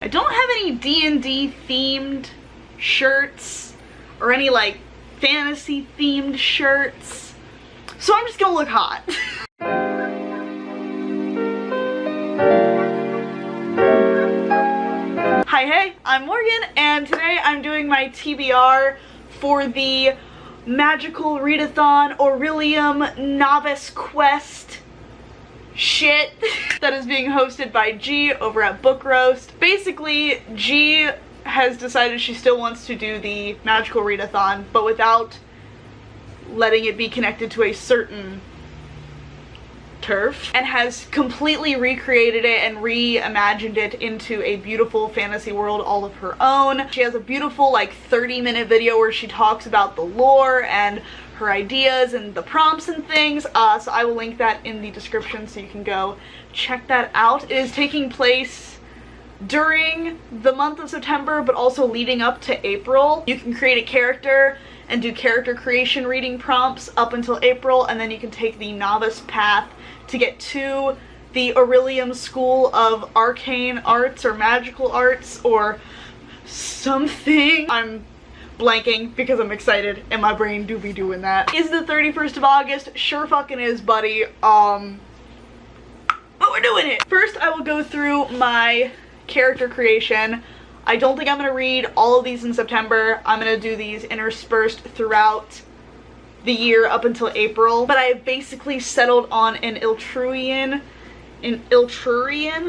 I don't have any D&D themed shirts or any like fantasy themed shirts, so I'm just gonna look hot. Hi, hey, I'm Morgan, and today I'm doing my TBR for the Magical Readathon Orillium Novice Quest shit that is being hosted by G over at Book Roast. Basically, G has decided she still wants to do the Magical Readathon, but without letting it be connected to a certain turf, and has completely recreated it and reimagined it into a beautiful fantasy world all of her own. She has a beautiful like 30-minute video where she talks about the lore and her ideas and the prompts and things, so I will link that in the description so you can go check that out. It is taking place during the month of September, but also leading up to April. You can create a character and do character creation reading prompts up until April, and then you can take the novice path to get to the Orillium School of Arcane Arts or Magical Arts or something. I'm blanking because I'm excited and my brain do be doing that. Is the 31st of August? Sure fucking is, buddy. But we're doing it. First, I will go through my character creation. I don't think I'm gonna read all of these in September. I'm gonna do these interspersed throughout the year up until April. But I have basically settled on an Ilturian,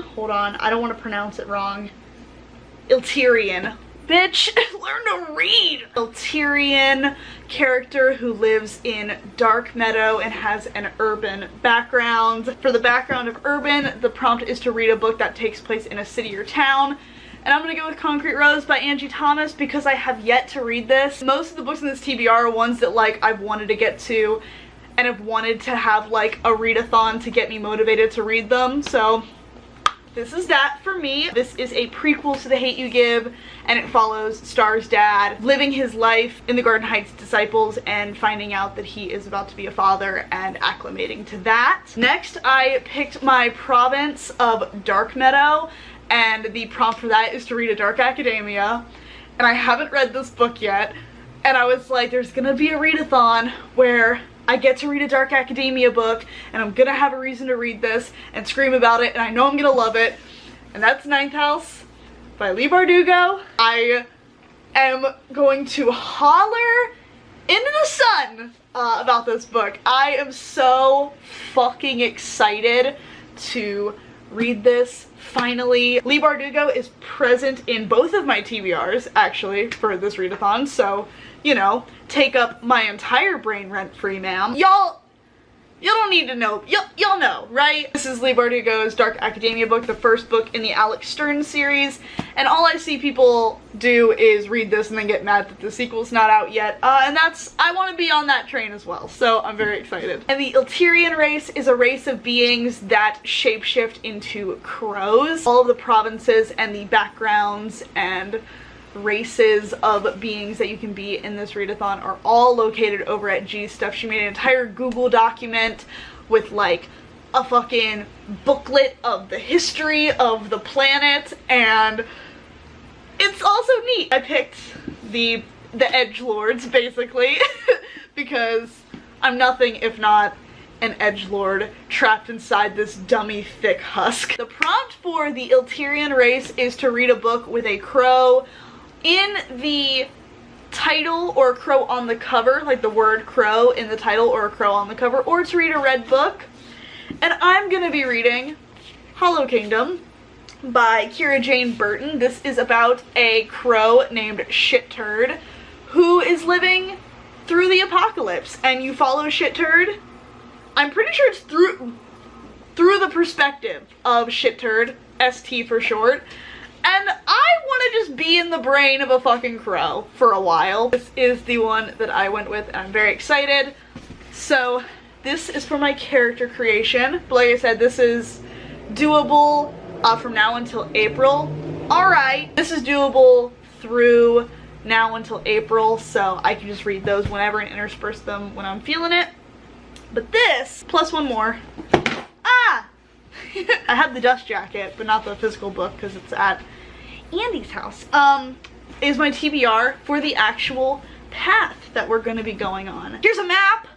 hold on, I don't want to pronounce it wrong. Ilturian. Bitch, learn to read! Ilturian character who lives in Dark Meadow and has an urban background. For the background of urban, the prompt is to read a book that takes place in a city or town. And I'm gonna go with Concrete Rose by Angie because I have yet to read this. Most of the books in this TBR are ones that like I've wanted to get to and have wanted to have like a readathon to get me motivated to read them. So this is that for me. This is a prequel to The Hate U Give, and it follows Star's dad living his life in the Garden Heights Disciples and finding out that he is about to be a father and acclimating to that. Next, I picked my province of Dark Meadow, and the prompt for that is to read A Dark Academia. And I haven't read this book yet, and I was like, there's gonna be a readathon where I get to read a Dark Academia book, and I'm gonna have a reason to read this and scream about it, and I know I'm gonna love it. And that's Ninth House by Leigh Bardugo. I am going to holler into the sun about this book. I am so fucking excited to read this finally. Leigh Bardugo is present in both of my TBRs actually for this readathon, so you know, take up my entire brain rent-free, ma'am. Y'all don't need to know. Y'all know, right? This is Leigh Bardugo's Dark Academia book, the first book in the Alex Stern series, and all I see people do is read this and then get mad that the sequel's not out yet, and I want to be on that train as well, so I'm very excited. And the Ilturian race is a race of beings that shapeshift into crows. All of the provinces and the backgrounds and races of beings that you can be in this readathon are all located over at G's stuff. She made an entire Google document with like a fucking booklet of the history of the planet, and it's also neat. I picked the edgelords basically because I'm nothing if not an edgelord trapped inside this dummy thick husk. The prompt for the Ilturian race is to read a book with a crow in the title or a crow on the cover, like the word crow in the title or a crow on the cover, or to read a red book. And I'm gonna be reading Hollow Kingdom by Kira Jane Burton. This is about a crow named Shit Turd who is living through the apocalypse, and you follow Shit Turd. I'm pretty sure it's through the perspective of Shit Turd, ST for short. And I want to just be in the brain of a fucking crow for a while. This is the one that I went with, and I'm very excited. So this is for my character creation. But like I said, this is doable from now until April. Alright, this is doable through now until April, so I can just read those whenever and intersperse them when I'm feeling it. But this, plus one more. Ah! I have the dust jacket, but not the physical book because it's at Andy's house, is my TBR for the actual path that we're gonna be going on. Here's a map.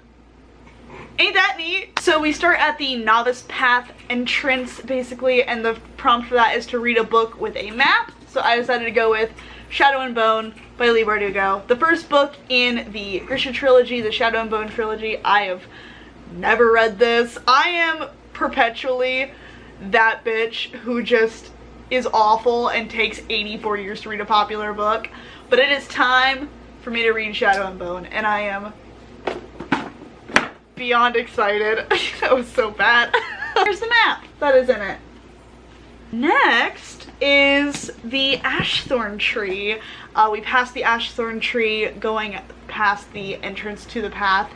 Ain't that neat? So we start at the novice path entrance basically, and the prompt for that is to read a book with a map. So I decided to go with Shadow and Bone by Leigh Bardugo. The first book in the Grisha trilogy, the Shadow and Bone trilogy. I have never read this. I am perpetually that bitch who just is awful and takes 84 years to read a popular book. But it is time for me to read Shadow and Bone, and I am beyond excited. That was so bad. Here's the map that is in it. Next is the Ashthorn tree. We passed the Ashthorn tree going past the entrance to the path.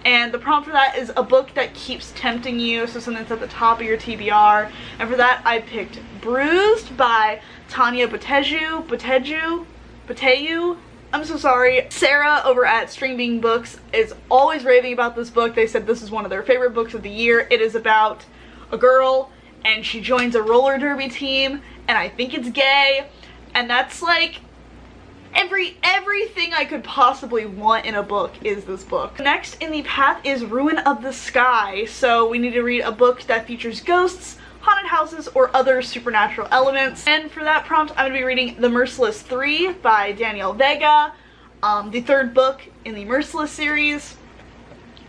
And the prompt for that is a book that keeps tempting you, so something that's at the top of your TBR. And for that I picked Bruised by Tanya Boteju. I'm so sorry. Sarah over at String Bean Books is always raving about this book. They said this is one of their favorite books of the year. It is about a girl and she joins a roller derby team, and I think it's gay, and that's like everything I could possibly want in a book is this book. Next in the path is Ruin of the Sky. So we need to read a book that features ghosts, haunted houses, or other supernatural elements. And for that prompt, I'm going to be reading The Merciless 3 by Danielle Vega, the third book in the Merciless series.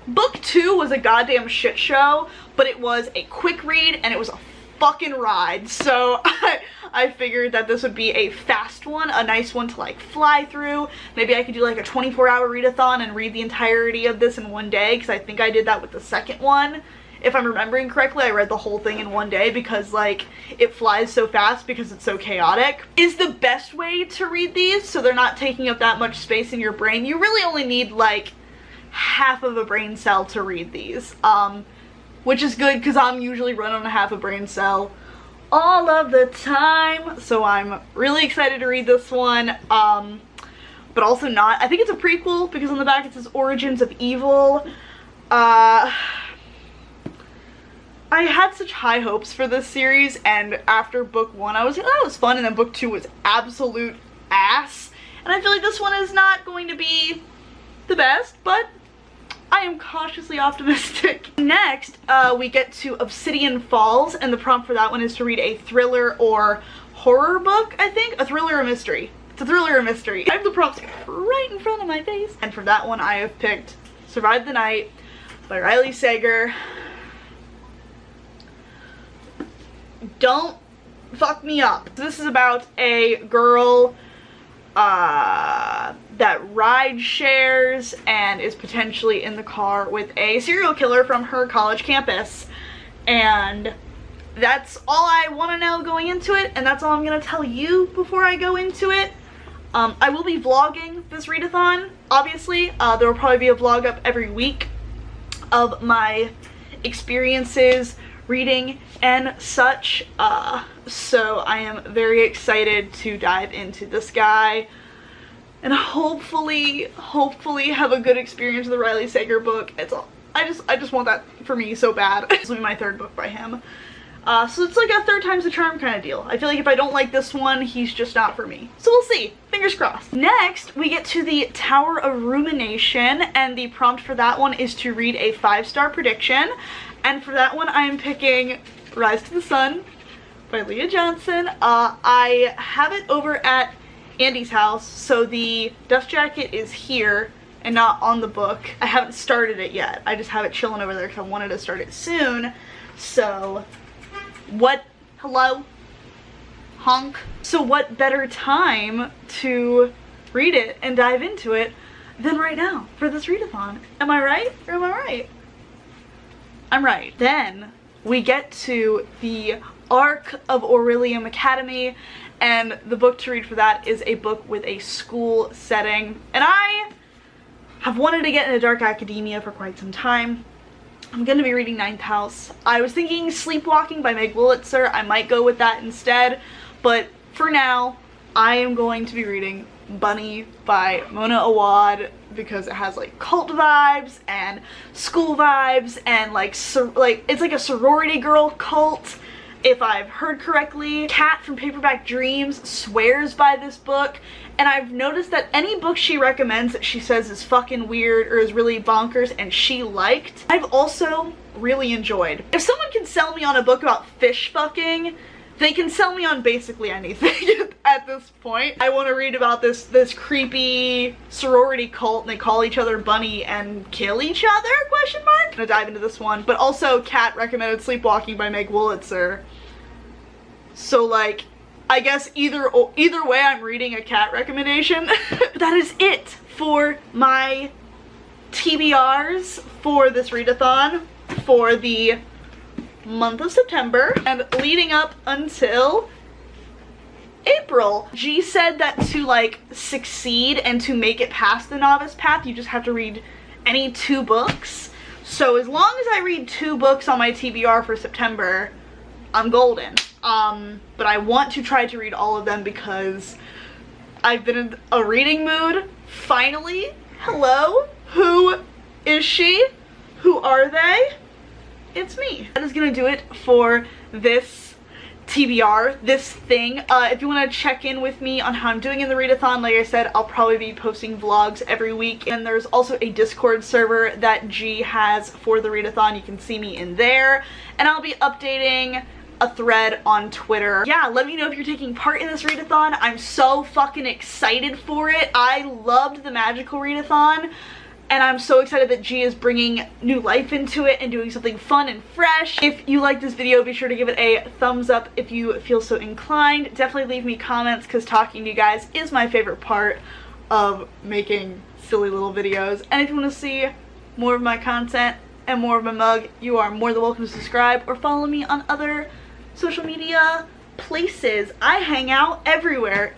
Book 2 was a goddamn shit show, but it was a quick read and it was a fucking ride. So I figured that this would be a fast one, a nice one to like fly through. Maybe I could do like a 24-hour readathon and read the entirety of this in one day, because I think I did that with the second one. If I'm remembering correctly, I read the whole thing in one day because like it flies so fast because it's so chaotic. Is the best way to read these so they're not taking up that much space in your brain. You really only need like half of a brain cell to read these, which is good because I'm usually running on a half a brain cell all of the time. So I'm really excited to read this one, but also not. I think it's a prequel because on the back it says Origins of Evil. I had such high hopes for this series, and after book 1 I was like, oh, that was fun, and then book 2 was absolute ass, and I feel like this one is not going to be the best, but I am cautiously optimistic. Next, we get to Obsidian Falls, and the prompt for that one is to read a thriller or horror book, I think? A thriller or mystery. It's a thriller or mystery. I have the prompts right in front of my face. And for that one, I have picked Survive the Night by Riley Sager. Don't fuck me up. This is about a girl that ride shares and is potentially in the car with a serial killer from her college campus, and that's all I want to know going into it, and that's all I'm gonna tell you before I go into it. I will be vlogging this readathon, obviously. There will probably be a vlog up every week of my experiences reading and such, so I am very excited to dive into this guy and hopefully have a good experience with the Riley Sager book. It's all, I just want that for me so bad. This will be my third book by him, so it's like a third time's the charm kind of deal. I feel like if I don't like this one, he's just not for me, so we'll see. Fingers crossed. Next, we get to the Tower of Rumination, and the prompt for that one is to read a 5-star prediction. And for that one, I am picking Rise to the Sun by Leah Johnson. I have it over at Andy's house, so the dust jacket is here and not on the book. I haven't started it yet. I just have it chilling over there because I wanted to start it soon. So, hello? Honk. So what better time to read it and dive into it than right now for this readathon? Am I right or am I right? I'm right. Then we get to the Ark of Orillium Academy, and the book to read for that is a book with a school setting. And I have wanted to get into dark academia for quite some time. I'm going to be reading Ninth House. I was thinking Sleepwalking by Meg Wolitzer. I might go with that instead, but for now I am going to be reading Bunny by Mona Awad because it has like cult vibes and school vibes and like it's like a sorority girl cult, if I've heard correctly. Kat from Paperback Dreams swears by this book, and I've noticed that any book she recommends that she says is fucking weird or is really bonkers and she liked, I've also really enjoyed. If someone can sell me on a book about fish fucking, they can sell me on basically anything at this point. I want to read about this creepy sorority cult and they call each other Bunny and kill each other, question mark? I'm gonna dive into this one. But also Kat recommended Sleepwalking by Meg Wolitzer. So like, I guess either way I'm reading a Kat recommendation. That is it for my TBRs for this readathon for the month of September and leading up until April. G said that to like succeed and to make it past the novice path, you just have to read any 2 books. So as long as I read 2 books on my TBR for September, I'm golden. But I want to try to read all of them because I've been in a reading mood. Finally. Hello? Who is she? Who are they? It's me. That is gonna do it for this TBR, this thing. If you want to check in with me on how I'm doing in the readathon, like I said, I'll probably be posting vlogs every week. And there's also a Discord server that G has for the readathon. You can see me in there. And I'll be updating a thread on Twitter. Yeah, let me know if you're taking part in this readathon. I'm so fucking excited for it. I loved the magical readathon. And I'm so excited that G is bringing new life into it and doing something fun and fresh. If you like this video, be sure to give it a thumbs up if you feel so inclined. Definitely leave me comments because talking to you guys is my favorite part of making silly little videos. And if you want to see more of my content and more of my mug, you are more than welcome to subscribe or follow me on other social media places. I hang out everywhere.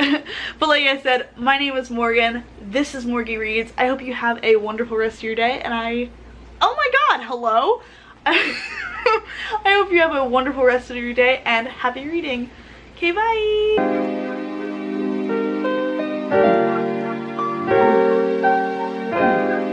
But like I said, my name is Morgan. This is MorgyyReads. I hope you have a wonderful rest of your day, and oh my god, hello. I hope you have a wonderful rest of your day and happy reading. Okay, bye.